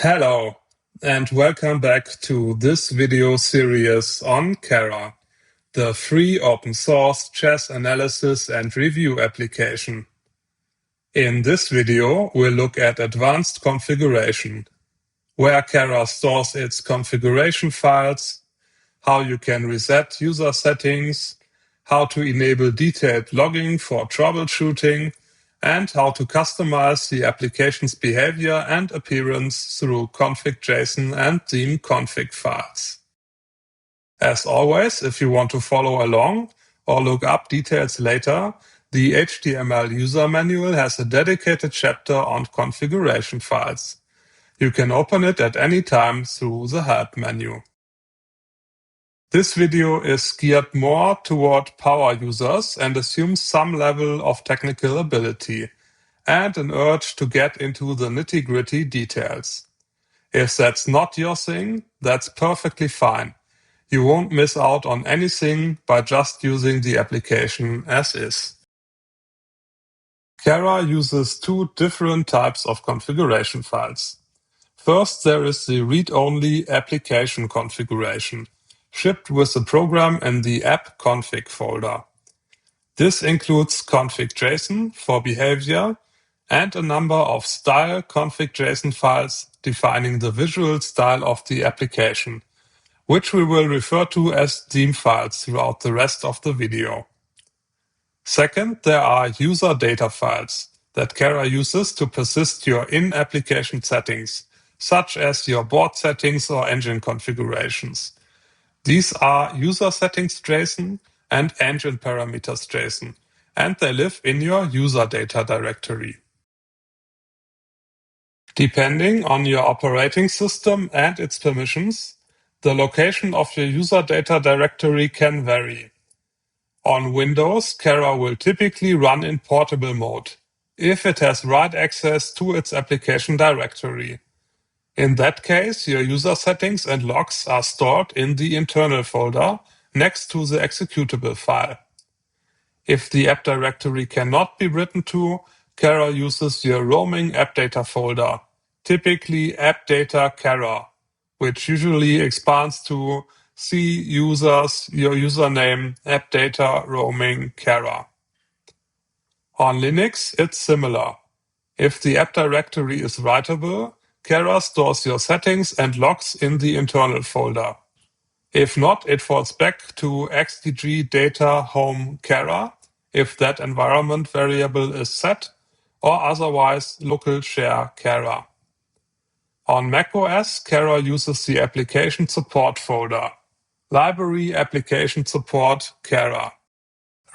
Hello, and welcome back to this video series on CARA, the free open source chess analysis and review application. In this video, we'll look at advanced configuration, where CARA stores its configuration files, how you can reset user settings, how to enable detailed logging for troubleshooting, and how to customize the application's behavior and appearance through config.json and theme config files. As always, if you want to follow along or look up details later, the HTML user manual has a dedicated chapter on configuration files. You can open it at any time through the Help menu. This video is geared more toward power users and assumes some level of technical ability and an urge to get into the nitty-gritty details. If that's not your thing, that's perfectly fine. You won't miss out on anything by just using the application as is. CARA uses two different types of configuration files. First, there is the read-only application configuration, shipped with the program in the app config folder. This includes config.json for behavior and a number of style config.json files defining the visual style of the application, which we will refer to as theme files throughout the rest of the video. Second, there are user data files that CARA uses to persist your in-application settings, such as your board settings or engine configurations. These are user settings.json and engine parameters.json, and they live in your user data directory. Depending on your operating system and its permissions, the location of your user data directory can vary. On Windows, CARA will typically run in portable mode, if it has write access to its application directory. In that case, your user settings and logs are stored in the internal folder next to the executable file. If the app directory cannot be written to, CARA uses your roaming app data folder, typically app data CARA, which usually expands to C users, your username, app data roaming CARA. On Linux, it's similar. If the app directory is writable, CARA stores your settings and logs in the internal folder. If not, it falls back to xdg data home CARA if that environment variable is set, or otherwise local share CARA. On macOS, CARA uses the application support folder, library application support CARA.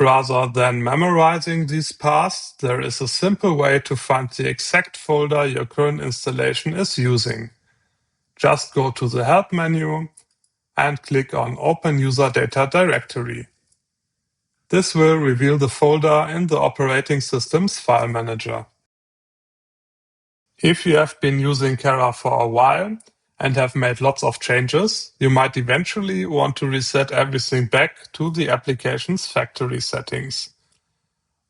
Rather than memorizing these paths, there is a simple way to find the exact folder your current installation is using. Just go to the Help menu and click on Open User Data Directory. This will reveal the folder in the operating system's file manager. If you have been using CARA for a while and have made lots of changes, you might eventually want to reset everything back to the application's factory settings.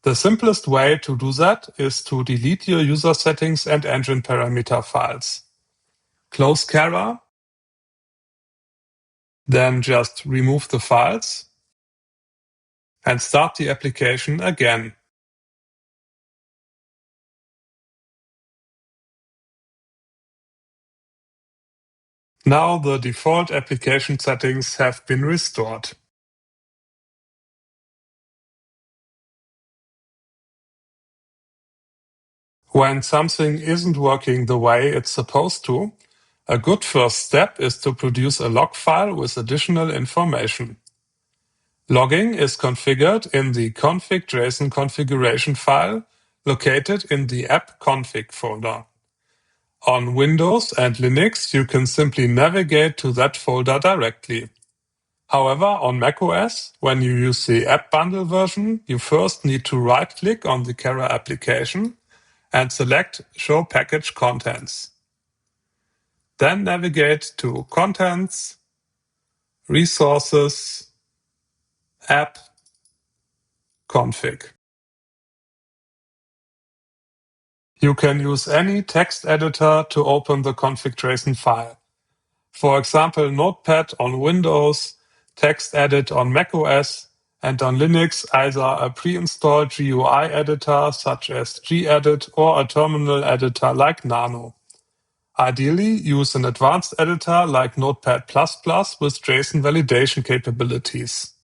The simplest way to do that is to delete your user settings and engine parameter files. Close CARA, then just remove the files and start the application again. Now the default application settings have been restored. When something isn't working the way it's supposed to, a good first step is to produce a log file with additional information. Logging is configured in the config.json configuration file located in the app config folder. On Windows and Linux, you can simply navigate to that folder directly. However, on macOS, when you use the app bundle version, you first need to right-click on the CARA application and select Show Package Contents. Then navigate to Contents, Resources, App, Config. You can use any text editor to open the config.json file. For example, Notepad on Windows, TextEdit on macOS, and on Linux either a pre-installed GUI editor such as gedit or a terminal editor like Nano. Ideally, use an advanced editor like Notepad++ with JSON validation capabilities.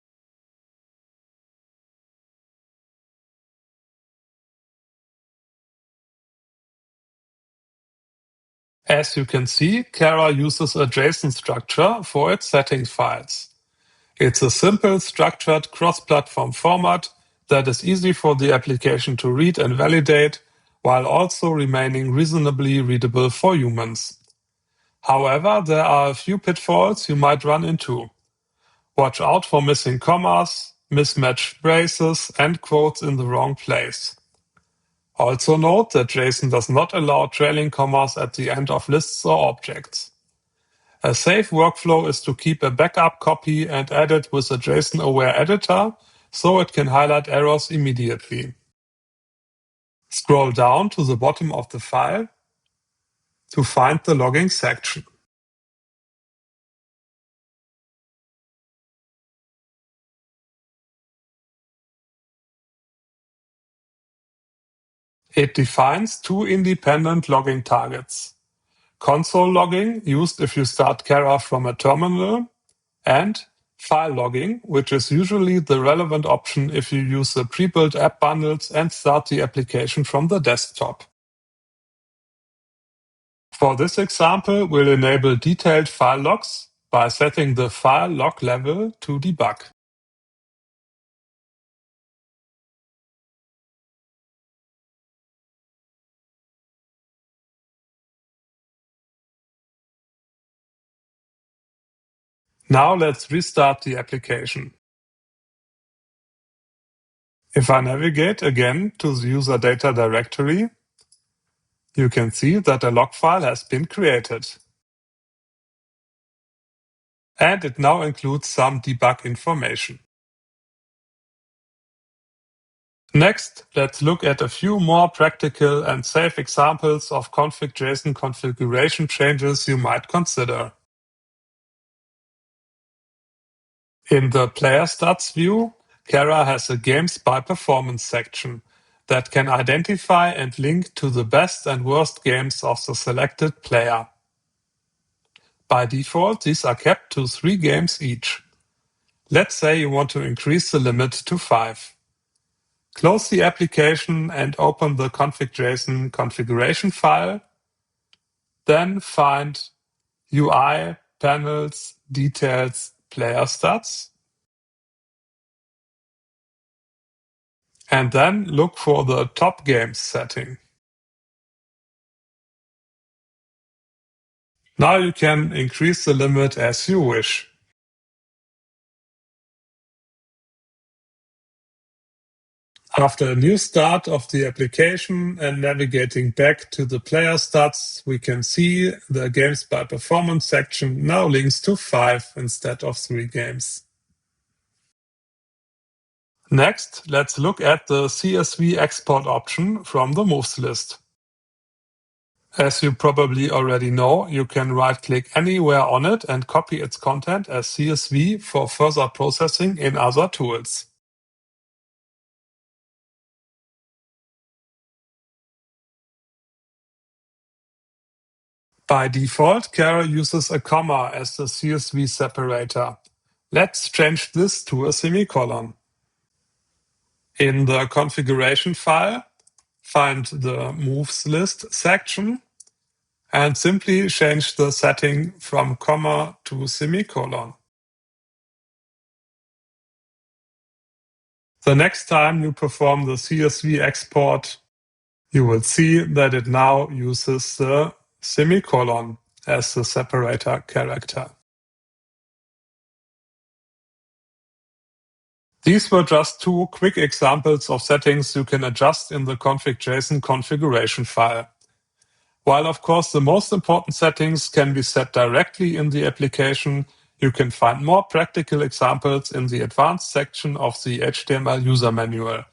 As you can see, CARA uses a JSON structure for its settings files. It's a simple, structured, cross-platform format that is easy for the application to read and validate, while also remaining reasonably readable for humans. However, there are a few pitfalls you might run into. Watch out for missing commas, mismatched braces, and quotes in the wrong place. Also note that JSON does not allow trailing commas at the end of lists or objects. A safe workflow is to keep a backup copy and add it with a JSON-aware editor so it can highlight errors immediately. Scroll down to the bottom of the file to find the logging section. It defines two independent logging targets: console logging, used if you start CARA from a terminal, and file logging, which is usually the relevant option if you use the pre-built app bundles and start the application from the desktop. For this example, we'll enable detailed file logs by setting the file log level to debug. Now let's restart the application. If I navigate again to the user data directory, you can see that a log file has been created. And it now includes some debug information. Next, let's look at a few more practical and safe examples of config.json configuration changes you might consider. In the Player Stats view, CARA has a Games by Performance section that can identify and link to the best and worst games of the selected player. By default, these are kept to 3 games each. Let's say you want to increase the limit to 5. Close the application and open the config.json configuration file. Then find UI, Panels, Details, Player Stats. And then look for the Top Games setting. Now you can increase the limit as you wish. After a new start of the application and navigating back to the player stats, we can see the Games by Performance section now links to 5 instead of 3 games. Next, let's look at the CSV export option from the moves list. As you probably already know, you can right-click anywhere on it and copy its content as CSV for further processing in other tools. By default, CARA uses a comma as the CSV separator. Let's change this to a semicolon. In the configuration file, find the Moves List section and simply change the setting from comma to semicolon. The next time you perform the CSV export, you will see that it now uses the semicolon as the separator character. These were just 2 quick examples of settings you can adjust in the config.json configuration file. While of course the most important settings can be set directly in the application, you can find more practical examples in the advanced section of the HTML user manual.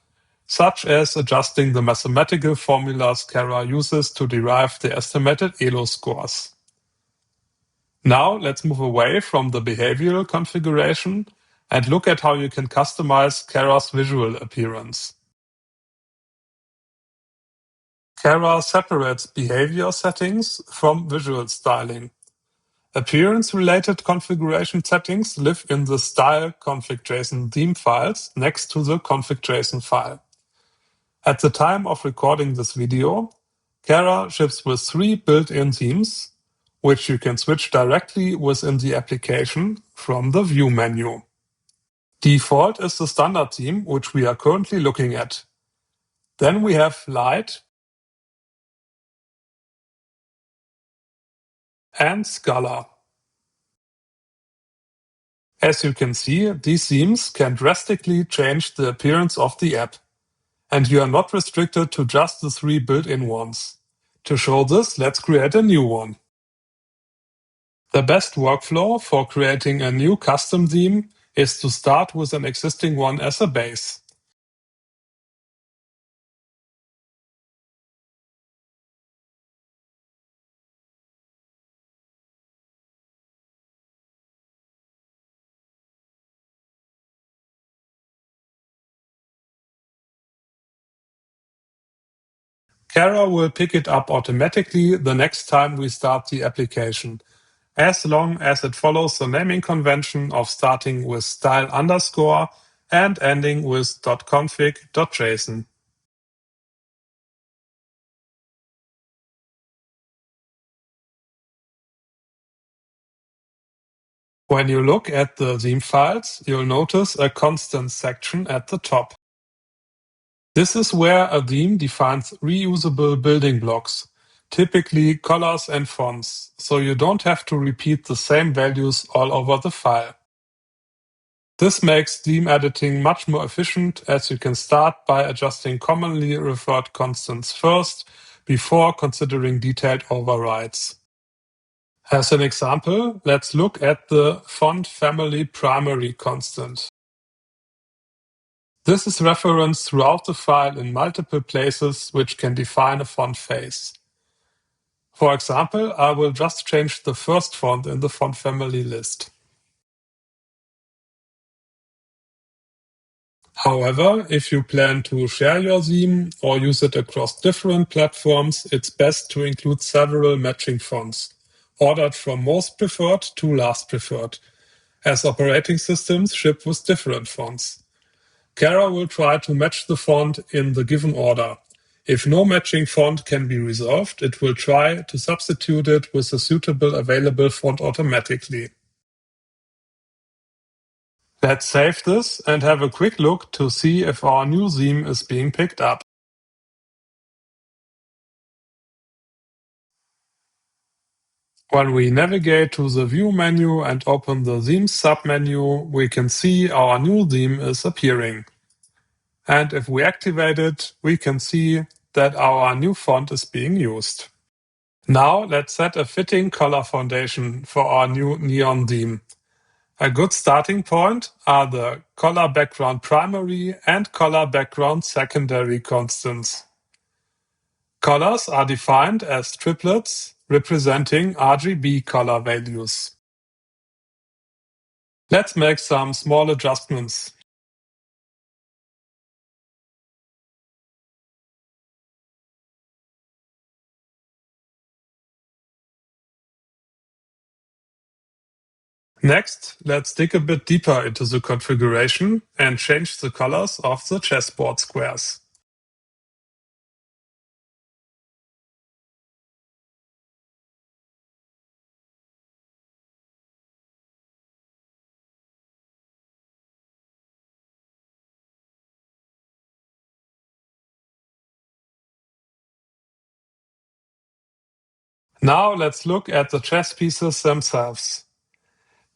such as adjusting the mathematical formulas CARA uses to derive the estimated ELO scores. Now let's move away from the behavioral configuration and look at how you can customize CARA's visual appearance. CARA separates behavior settings from visual styling. Appearance-related configuration settings live in the style config.json theme files next to the config.json file. At the time of recording this video, CARA ships with 3 built-in themes, which you can switch directly within the application from the View menu. Default is the standard theme, which we are currently looking at. Then we have Light and Scala. As you can see, these themes can drastically change the appearance of the app, and you are not restricted to just the 3 built-in ones. To show this, let's create a new one. The best workflow for creating a new custom theme is to start with an existing one as a base. CARA will pick it up automatically the next time we start the application, as long as it follows the naming convention of starting with style underscore and ending with .config.json. When you look at the theme files, you'll notice a constant section at the top. This is where a theme defines reusable building blocks, typically colors and fonts, so you don't have to repeat the same values all over the file. This makes theme editing much more efficient, as you can start by adjusting commonly referred constants first, before considering detailed overrides. As an example, let's look at the font family primary constant. This is referenced throughout the file in multiple places, which can define a font face. For example, I will just change the first font in the font family list. However, if you plan to share your theme or use it across different platforms, it's best to include several matching fonts, ordered from most preferred to last preferred, as operating systems ship with different fonts. CARA will try to match the font in the given order. If no matching font can be resolved, it will try to substitute it with a suitable available font automatically. Let's save this and have a quick look to see if our new theme is being picked up. When we navigate to the View menu and open the Themes submenu, we can see our new theme is appearing. And if we activate it, we can see that our new font is being used. Now let's set a fitting color foundation for our new neon theme. A good starting point are the color background primary and color background secondary constants. Colors are defined as triplets representing RGB color values. Let's make some small adjustments. Next, let's dig a bit deeper into the configuration and change the colors of the chessboard squares. Now let's look at the chess pieces themselves.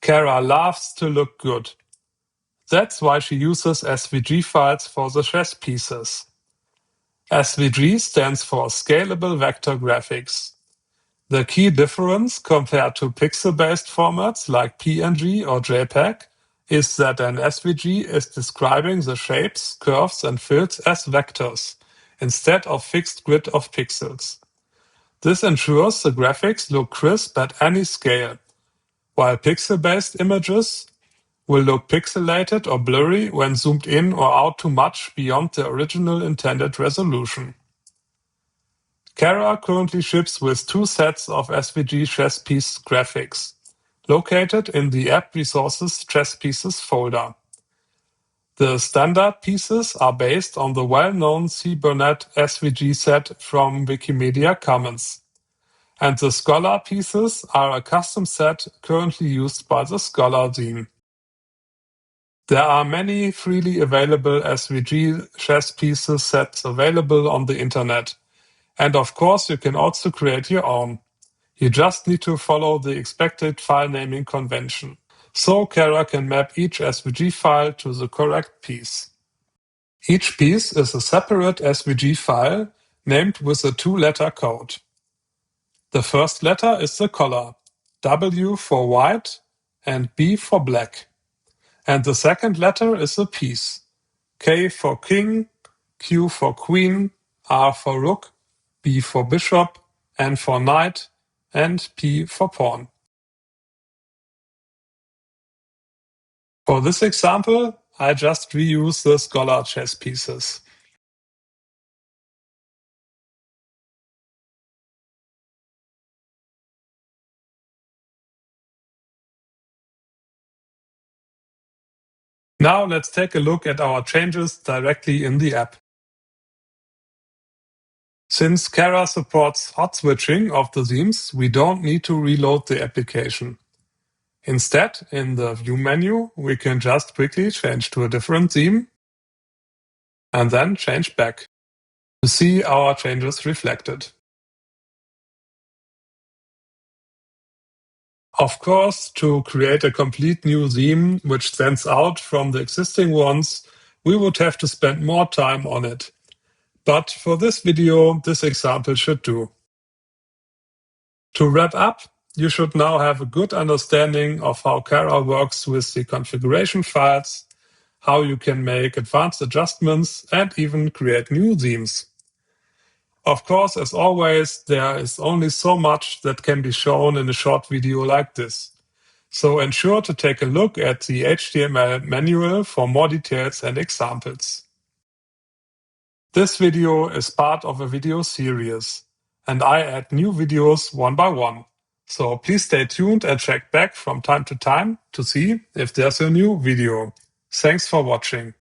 CARA loves to look good. That's why she uses SVG files for the chess pieces. SVG stands for Scalable Vector Graphics. The key difference compared to pixel-based formats like PNG or JPEG is that an SVG is describing the shapes, curves, and fills as vectors instead of fixed grid of pixels. This ensures the graphics look crisp at any scale, while pixel-based images will look pixelated or blurry when zoomed in or out too much beyond the original intended resolution. CARA currently ships with 2 sets of SVG chess piece graphics, located in the App Resources Chess Pieces folder. The standard pieces are based on the well-known C-Burnett SVG set from Wikimedia Commons, and the Scholar pieces are a custom set currently used by the Scholar theme. There are many freely available SVG chess pieces sets available on the internet, and of course you can also create your own. You just need to follow the expected file naming convention, so CARA can map each SVG file to the correct piece. Each piece is a separate SVG file named with a 2-letter code. The first letter is the color, W for white and B for black. And the second letter is the piece, K for king, Q for queen, R for rook, B for bishop, N for knight, and P for pawn. For this example, I just reuse the Scholar chess pieces. Now let's take a look at our changes directly in the app. Since CARA supports hot switching of the themes, we don't need to reload the application. Instead, in the View menu, we can just quickly change to a different theme and then change back to see our changes reflected. Of course, to create a complete new theme which stands out from the existing ones, we would have to spend more time on it. But for this video, this example should do. To wrap up, you should now have a good understanding of how CARA works with the configuration files, how you can make advanced adjustments, and even create new themes. Of course, as always, there is only so much that can be shown in a short video like this. So ensure to take a look at the HTML manual for more details and examples. This video is part of a video series, and I add new videos one by one. So please stay tuned and check back from time to time to see if there's a new video. Thanks for watching.